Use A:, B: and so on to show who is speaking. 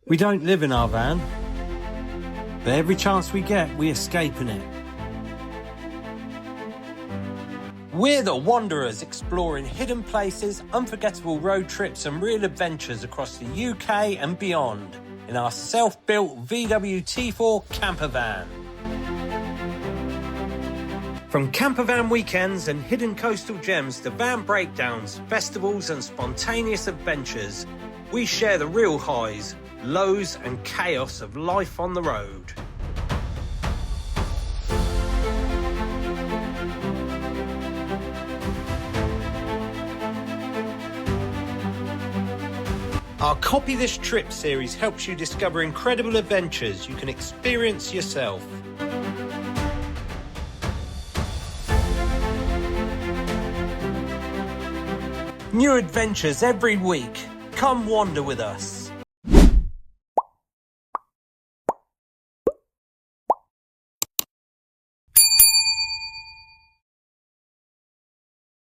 A: We don't live in our van, but every chance we get, we escape in it. We're the Wanderers, exploring hidden places, unforgettable road trips and real adventures across the UK and beyond in our self-built VW T4 camper van. From camper van weekends and hidden coastal gems to van breakdowns, festivals and spontaneous adventures, we share the real highs, lows and chaos of life on the road. Our Copy This Trip series helps you discover incredible adventures you can experience yourself. New adventures every week. Come wander with us.